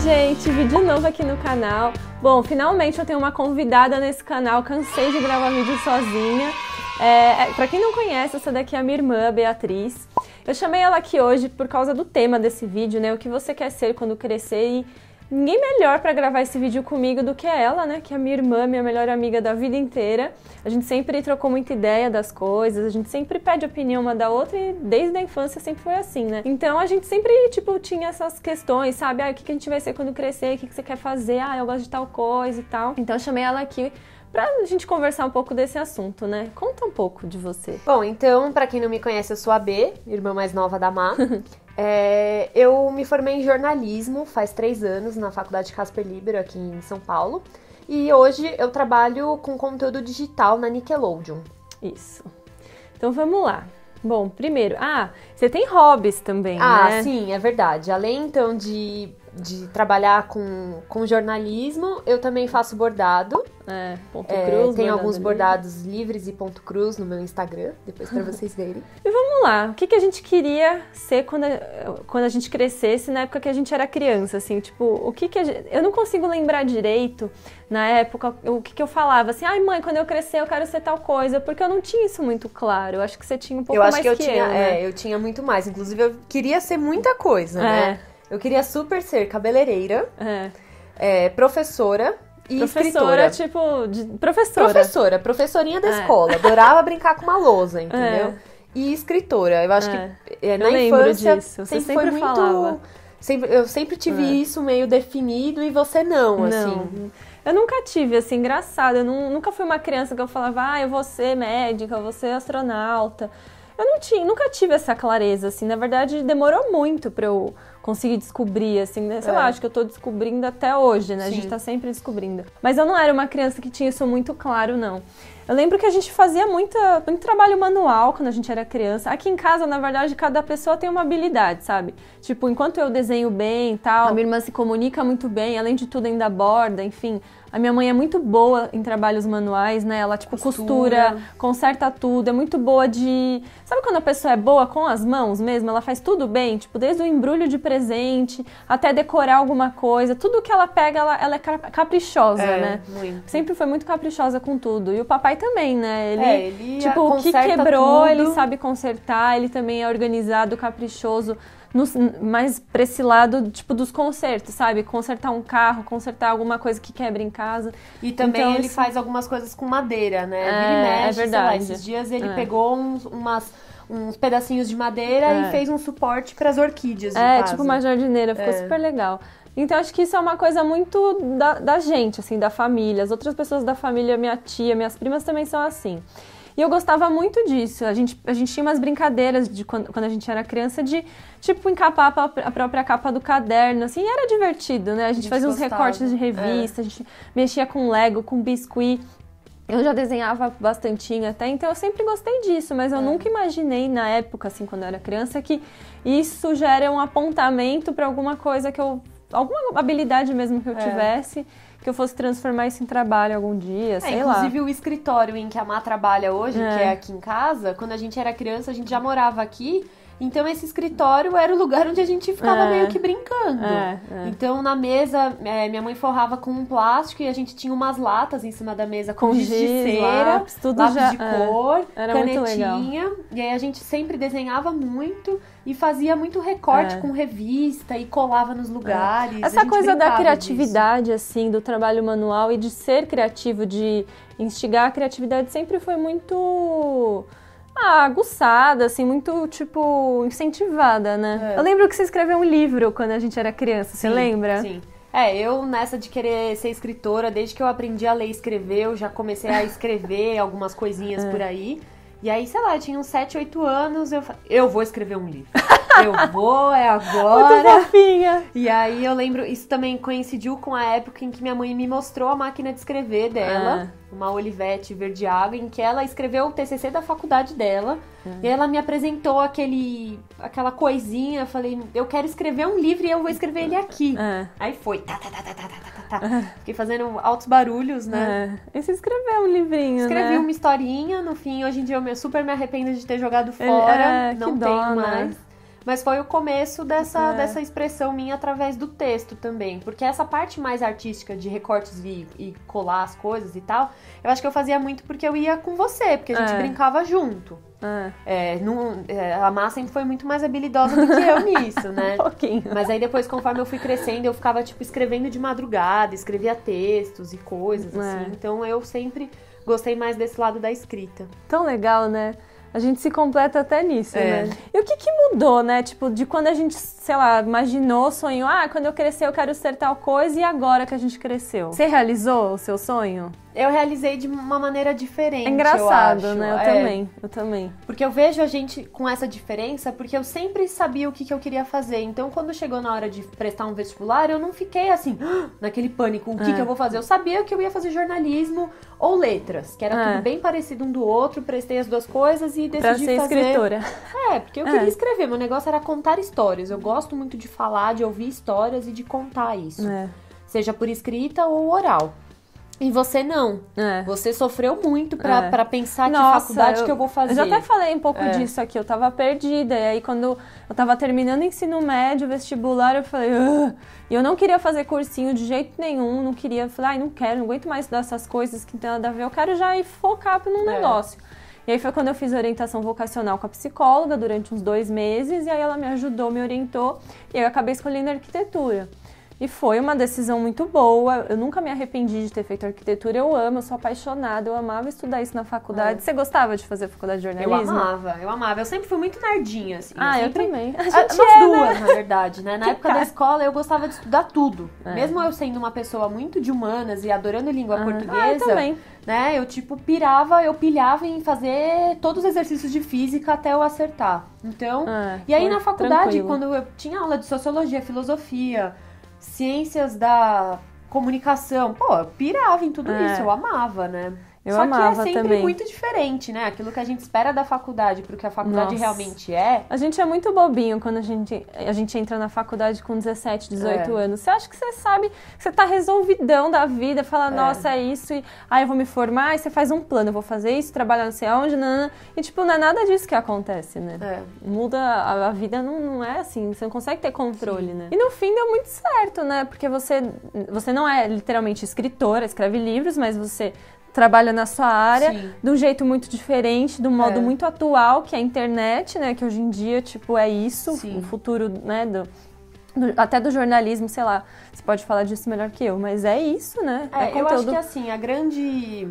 gente, vídeo novo aqui no canal. Bom, finalmente eu tenho uma convidada nesse canal, cansei de gravar vídeo sozinha. Pra quem não conhece, essa daqui é a minha irmã, Beatriz. Eu chamei ela aqui hoje por causa do tema desse vídeo, né? O que você quer ser quando crescer, e ninguém melhor pra gravar esse vídeo comigo do que ela, né? Que é a minha irmã, minha melhor amiga da vida inteira. A gente sempre trocou muita ideia das coisas, a gente sempre pede opinião uma da outra e desde a infância sempre foi assim, né? Então a gente sempre, tipo, tinha essas questões, sabe? Ah, o que a gente vai ser quando crescer? O que você quer fazer? Ah, eu gosto de tal coisa e tal. Então eu chamei ela aqui pra gente conversar um pouco desse assunto, né? Conta um pouco de você. Bom, então, pra quem não me conhece, eu sou a B, irmã mais nova da Má. Eu me formei em jornalismo faz 3 anos na Faculdade Casper Libero, aqui em São Paulo. E hoje eu trabalho com conteúdo digital na Nickelodeon. Isso. Então vamos lá. Bom, primeiro, você tem hobbies também, né? Ah, sim, é verdade. Além, então, de trabalhar com jornalismo, eu também faço bordado. Ponto cruz. Tem alguns bordados livres e ponto cruz no meu Instagram, depois pra vocês verem. E vamos lá, o que a gente queria ser quando a gente crescesse, na época que a gente era criança, assim, tipo, eu não consigo lembrar direito, na época, o que eu falava, assim, ai mãe, quando eu crescer eu quero ser tal coisa, porque eu não tinha isso muito claro, eu acho que você tinha um pouco mais que eu, né? Eu tinha muito mais, inclusive eu queria ser muita coisa, né? Eu queria super ser cabeleireira, professora e escritora. Tipo, professora. Professorinha da escola. Adorava brincar com uma lousa, entendeu? E escritora. Eu acho que na infância disso. sempre Você sempre foi falava. Eu sempre tive isso meio definido e você não, assim. Eu nunca tive, assim, engraçado. Eu nunca fui uma criança que eu falava, eu vou ser médica, eu vou ser astronauta. Eu nunca tive essa clareza, assim. Na verdade, demorou muito pra eu conseguir descobrir, assim, né? Sei lá, acho que eu tô descobrindo até hoje, né? Sim. A gente tá sempre descobrindo. Mas eu não era uma criança que tinha isso muito claro, não. Eu lembro que a gente fazia muito trabalho manual quando a gente era criança. Aqui em casa, na verdade, cada pessoa tem uma habilidade, sabe? Tipo, enquanto eu desenho bem e tal, a minha irmã se comunica muito bem, além de tudo ainda borda, enfim. A minha mãe é muito boa em trabalhos manuais, né? Ela, tipo, costura, conserta tudo, é muito boa de... Sabe quando a pessoa é boa com as mãos mesmo? Ela faz tudo bem, tipo, desde o embrulho de presente até decorar alguma coisa. Tudo que ela pega, ela é caprichosa, né? Muito. Sempre foi muito caprichosa com tudo. E o papai também, né? Ele tipo, o que quebrou, tudo. ele sabe consertar, ele também é organizado, caprichoso. Mais pra esse lado, tipo, dos consertos, sabe? Consertar um carro, consertar alguma coisa que quebra em casa. E também então, ele faz algumas coisas com madeira, né? Vira e mexe, verdade. Sei lá, esses dias ele pegou uns pedacinhos de madeira e fez um suporte para as orquídeas de casa. Tipo uma jardineira, ficou super legal. Então, acho que isso é uma coisa muito da gente, assim, da família. As outras pessoas da família, minha tia, minhas primas também são assim. E eu gostava muito disso. A gente tinha umas brincadeiras de quando a gente era criança de, tipo, encapar a própria capa do caderno, assim, e era divertido, né? A gente fazia uns recortes de revista, a gente mexia com Lego, com biscuit. Eu já desenhava bastantinho até, então eu sempre gostei disso, mas eu nunca imaginei na época, assim, quando eu era criança, que isso já era um apontamento para alguma coisa alguma habilidade mesmo que eu tivesse, que eu fosse transformar isso em trabalho algum dia, sei lá. Inclusive o escritório em que a Má trabalha hoje, que é aqui em casa, quando a gente era criança, a gente já morava aqui, então esse escritório era o lugar onde a gente ficava meio que brincando. Então na mesa, minha mãe forrava com um plástico e a gente tinha umas latas em cima da mesa com giz de cera, lápis de cor, era canetinha, e aí a gente sempre desenhava muito e fazia muito recorte com revista e colava nos lugares. Essa coisa da criatividade, assim, do trabalho manual e de ser criativo, de instigar a criatividade sempre foi muito... aguçada, assim, muito, tipo, incentivada, né? Eu lembro que você escreveu um livro quando a gente era criança, você lembra? Sim. Eu nessa de querer ser escritora, desde que eu aprendi a ler e escrever, eu já comecei a escrever algumas coisinhas por aí. E aí, sei lá, eu tinha uns 7, 8 anos, eu falei, eu vou escrever um livro. É agora. Muito fofinha. E aí eu lembro, isso também coincidiu com a época em que minha mãe me mostrou a máquina de escrever dela, uma Olivetti verde água, em que ela escreveu o TCC da faculdade dela. E ela me apresentou aquela coisinha, eu falei, eu quero escrever um livro e eu vou escrever ele aqui. Aí foi, Fiquei fazendo altos barulhos, né? E você escreveu um livrinho, Escrevi uma historinha, no fim, hoje em dia eu super me arrependo de ter jogado fora, não tenho mais. Mas foi o começo dessa expressão minha através do texto também. Porque essa parte mais artística de recortes e colar as coisas e tal, eu acho que eu fazia muito porque eu ia com você, porque a gente brincava junto. A Má sempre foi muito mais habilidosa do que eu nisso, né? Um pouquinho. Mas aí depois, conforme eu fui crescendo, eu ficava, tipo, escrevendo de madrugada, escrevia textos e coisas, assim. Então eu sempre gostei mais desse lado da escrita. Tão legal, né? A gente se completa até nisso, né? E o que mudou, né? Tipo, de quando a gente, sei lá, imaginou, sonhou, quando eu crescer eu quero ser tal coisa, e agora que a gente cresceu? Você realizou o seu sonho? Eu realizei de uma maneira diferente, é engraçado, eu acho. Né? Eu também. Porque eu vejo a gente com essa diferença, porque eu sempre sabia o que eu queria fazer. Então, quando chegou na hora de prestar um vestibular, eu não fiquei assim, naquele pânico, o que eu vou fazer? Eu sabia que eu ia fazer jornalismo ou letras, que era tudo bem parecido um do outro, prestei as duas coisas e decidi pra ser fazer... escritora. Porque eu queria escrever, meu negócio era contar histórias. Eu gosto muito de falar, de ouvir histórias e de contar isso. Seja por escrita ou oral. E você não. Você sofreu muito pra pensar que faculdade que eu vou fazer. Eu já até falei um pouco disso aqui. Eu tava perdida. E aí, quando eu tava terminando o ensino médio, vestibular, eu falei... E eu não queria fazer cursinho de jeito nenhum. Não queria... Falei, não quero, não aguento mais estudar essas coisas que não tem nada a ver. Eu quero já ir focar num negócio. E aí foi quando eu fiz orientação vocacional com a psicóloga durante uns 2 meses. E aí ela me ajudou, me orientou. E aí eu acabei escolhendo arquitetura. E foi uma decisão muito boa, eu nunca me arrependi de ter feito arquitetura, eu amo, eu sou apaixonada, eu amava estudar isso na faculdade. Você gostava de fazer faculdade de jornalismo? Eu amava. Eu sempre fui muito nerdinha, assim. Eu também. A gente duas, na verdade, né? Na época da escola eu gostava de estudar tudo. Mesmo eu sendo uma pessoa muito de humanas e adorando língua portuguesa, eu também. Né? Eu pilhava em fazer todos os exercícios de física até eu acertar. Então, e aí na faculdade, quando eu tinha aula de sociologia, filosofia, ciências da comunicação, eu pirava em tudo isso, eu amava, né? Só que é sempre também. Muito diferente, né? Aquilo que a gente espera da faculdade pro que a faculdade realmente é. A gente é muito bobinho quando a gente entra na faculdade com 17, 18 anos. Você acha que você sabe, que você tá resolvidão da vida, fala, nossa, é isso, e eu vou me formar, e você faz um plano, eu vou fazer isso, trabalhar não sei aonde, e tipo, não é nada disso que acontece, né? Muda, a vida não é assim, você não consegue ter controle, né? E no fim deu muito certo, né? Porque você não é literalmente escritora, escreve livros, mas você trabalha na sua área de um jeito muito diferente, de um modo muito atual, que é a internet, né? Que hoje em dia, tipo, é isso, o futuro, né? Até do jornalismo, sei lá, você pode falar disso melhor que eu, mas é isso, né? Eu acho que, assim, a grande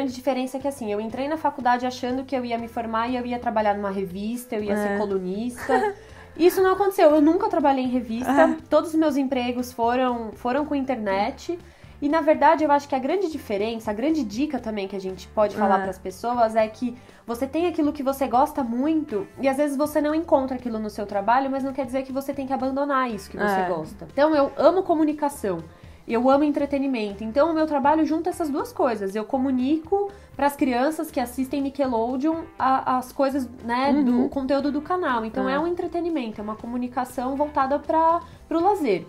diferença é que, assim, eu entrei na faculdade achando que eu ia me formar e eu ia trabalhar numa revista, eu ia ser colunista. Isso não aconteceu, eu nunca trabalhei em revista, todos os meus empregos foram com internet. E, na verdade, eu acho que a grande diferença, a grande dica também que a gente pode falar para as pessoas é que você tem aquilo que você gosta muito e, às vezes, você não encontra aquilo no seu trabalho, mas não quer dizer que você tem que abandonar isso que você gosta. Então, eu amo comunicação, eu amo entretenimento. Então, o meu trabalho junta essas duas coisas. Eu comunico para as crianças que assistem Nickelodeon as coisas, né, do conteúdo do canal. Então, é um entretenimento, é uma comunicação voltada para o lazer.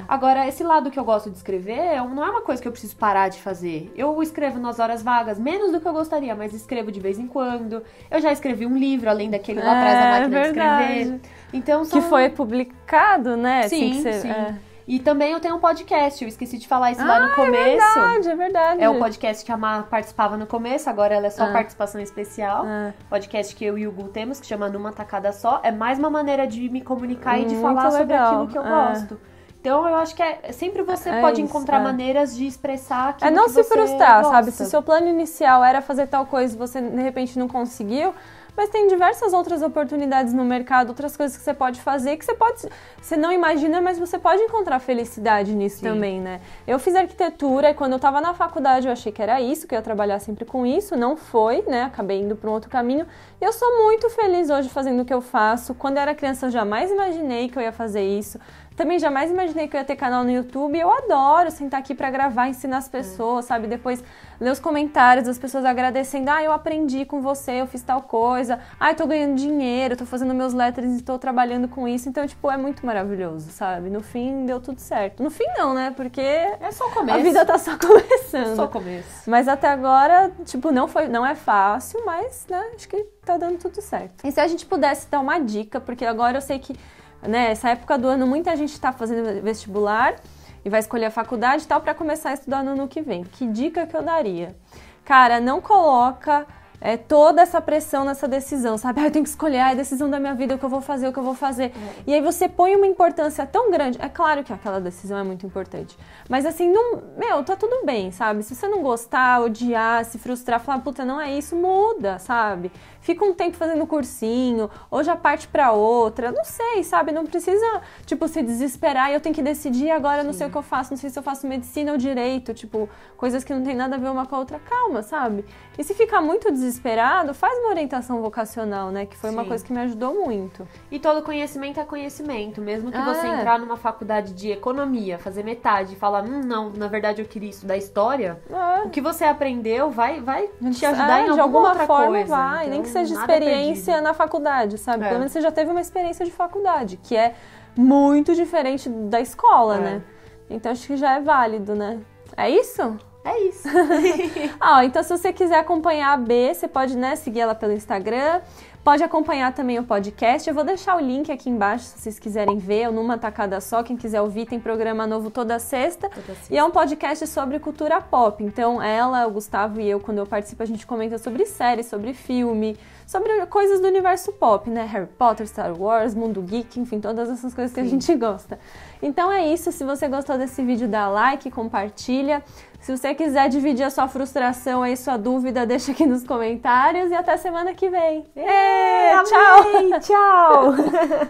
Agora, esse lado que eu gosto de escrever não é uma coisa que eu preciso parar de fazer. Eu escrevo nas horas vagas, menos do que eu gostaria, mas escrevo de vez em quando. Eu já escrevi um livro, além daquele lá atrás da máquina de escrever. Então, que foi publicado, né? Sim, sim. E também eu tenho um podcast, eu esqueci de falar isso lá no começo. É verdade. É um podcast que a Má participava no começo, agora ela é só participação especial. Podcast que eu e o Gu temos, que chama Numa Tacada Só. É mais uma maneira de me comunicar e de falar sobre aquilo que eu gosto. Então, eu acho que sempre você pode encontrar maneiras de expressar aquilo que você gosta. É não se frustrar, sabe? Se o seu plano inicial era fazer tal coisa e você, de repente, não conseguiu, mas tem diversas outras oportunidades no mercado, outras coisas que você pode fazer, que você não imagina, mas você pode encontrar felicidade nisso também, né? Eu fiz arquitetura e quando eu tava na faculdade eu achei que era isso, que eu ia trabalhar sempre com isso, não foi, né? Acabei indo para um outro caminho. E eu sou muito feliz hoje fazendo o que eu faço. Quando eu era criança eu jamais imaginei que eu ia fazer isso. Também jamais imaginei que eu ia ter canal no YouTube e eu adoro sentar aqui pra gravar, ensinar as pessoas, sabe? Depois ler os comentários das pessoas agradecendo. Eu aprendi com você, eu fiz tal coisa. Eu tô ganhando dinheiro, tô fazendo meus letters e tô trabalhando com isso. Então, tipo, é muito maravilhoso, sabe? No fim, deu tudo certo. No fim não, né? Porque é só o começo. A vida tá só começando. Só o começo. Mas até agora, tipo, não é fácil, mas, né, acho que tá dando tudo certo. E se a gente pudesse dar uma dica, porque agora eu sei que, né, essa época do ano muita gente tá fazendo vestibular e vai escolher a faculdade e tal para começar a estudar no ano que vem. Que dica que eu daria? Cara, não coloca toda essa pressão nessa decisão, sabe? Eu tenho que escolher a decisão da minha vida, o que eu vou fazer, o que eu vou fazer. E aí você põe uma importância tão grande. É claro que aquela decisão é muito importante. Mas assim, tá tudo bem, sabe? Se você não gostar, odiar, se frustrar, falar, puta, não é isso, muda, sabe? Fica um tempo fazendo cursinho, ou já parte pra outra, não sei, sabe? Não precisa, tipo, se desesperar e eu tenho que decidir agora, não sei o que eu faço, não sei se eu faço medicina ou direito, tipo, coisas que não tem nada a ver uma com a outra. Calma, sabe? E se ficar muito desesperado, faz uma orientação vocacional, né? Que foi uma coisa que me ajudou muito. E todo conhecimento é conhecimento, mesmo que você entrar numa faculdade de economia, fazer metade e falar, não, na verdade eu queria estudar história, o que você aprendeu vai te ajudar em alguma outra forma coisa. Vai, então, nem que seja experiência na faculdade, sabe? Pelo menos você já teve uma experiência de faculdade, que é muito diferente da escola, né? Então acho que já é válido, né? É isso? É isso. Então se você quiser acompanhar a B, você pode, né, seguir ela pelo Instagram. Pode acompanhar também o podcast. Eu vou deixar o link aqui embaixo se vocês quiserem ver, ou numa tacada só. Quem quiser ouvir, tem programa novo toda sexta. E é um podcast sobre cultura pop. Então ela, o Gustavo e eu, quando eu participo, a gente comenta sobre séries, sobre filme, sobre coisas do universo pop, né? Harry Potter, Star Wars, Mundo Geek, enfim, todas essas coisas que a gente gosta. Então é isso. Se você gostou desse vídeo, dá like, compartilha. Se você quiser dividir a sua frustração aí, sua dúvida, deixa aqui nos comentários. E até semana que vem. Tchau! Tchau!